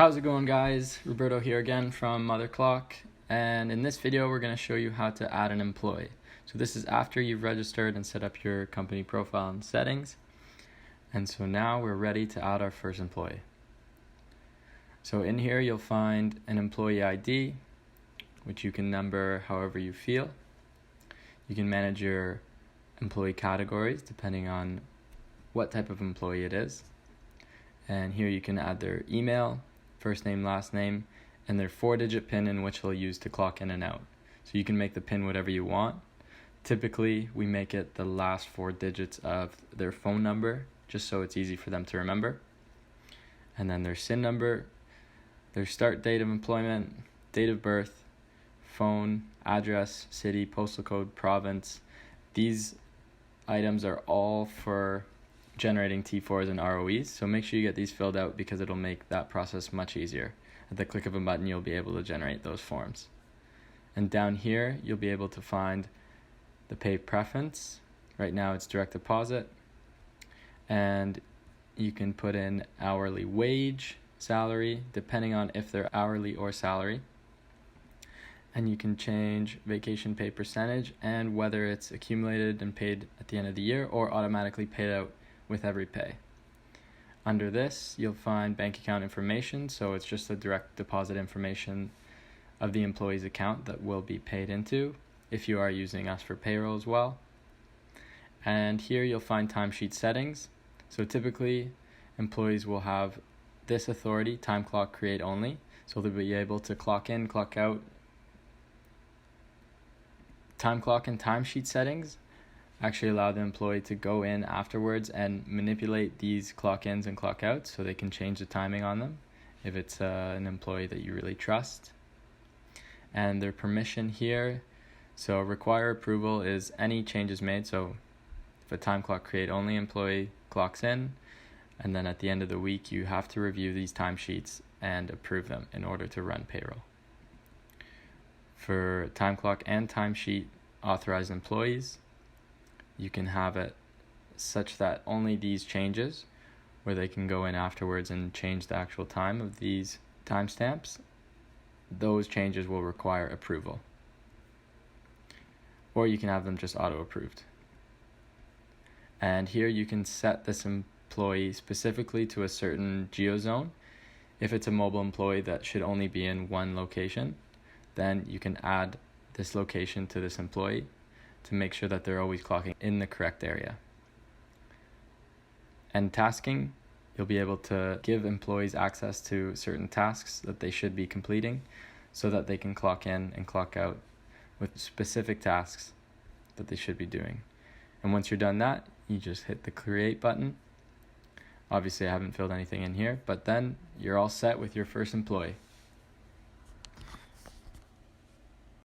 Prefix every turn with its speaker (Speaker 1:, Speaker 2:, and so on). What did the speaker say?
Speaker 1: How's it going, guys? Roberto here again from MotherClock, and in this video we're going to show you how to add an employee. So this is after you've registered and set up your company profile and settings, and so now we're ready to add our first employee. So in here you'll find an employee ID, which you can number however you feel. You can manage your employee categories depending on what type of employee it is, and here you can add their email, first name, last name, and their 4-digit PIN in which they'll use to clock in and out. So you can make the PIN whatever you want. Typically, we make it the last 4 digits of their phone number, just so it's easy for them to remember. And then their SIN number, their start date of employment, date of birth, phone, address, city, postal code, province. These items are all for generating T4s and ROEs, so make sure you get these filled out because it'll make that process much easier. At the click of a button, you'll be able to generate those forms. And down here, you'll be able to find the pay preference. Right now it's direct deposit, and you can put in hourly wage, salary, depending on if they're hourly or salary. And you can change vacation pay percentage and whether it's accumulated and paid at the end of the year or automatically paid out with every pay. Under this, you'll find bank account information, so it's just the direct deposit information of the employee's account that will be paid into if you are using us for payroll as well. And here you'll find timesheet settings. So typically, employees will have this authority, time clock create only, so they'll be able to clock in, clock out. Time clock and timesheet settings actually allow the employee to go in afterwards and manipulate these clock ins and clock outs so they can change the timing on them if it's an employee that you really trust. And their permission here, so require approval is any changes made. So if a time clock create only employee clocks in, and then at the end of the week you have to review these timesheets and approve them in order to run payroll. For time clock and timesheet authorized employees, you can have it such that only these changes, where they can go in afterwards and change the actual time of these timestamps, those changes will require approval. Or you can have them just auto-approved. And here you can set this employee specifically to a certain geozone. If it's a mobile employee that should only be in one location, then you can add this location to this employee to make sure that they're always clocking in the correct area. And tasking, you'll be able to give employees access to certain tasks that they should be completing so that they can clock in and clock out with specific tasks that they should be doing. And once you're done that, you just hit the create button. Obviously I haven't filled anything in here, but then you're all set with your first employee.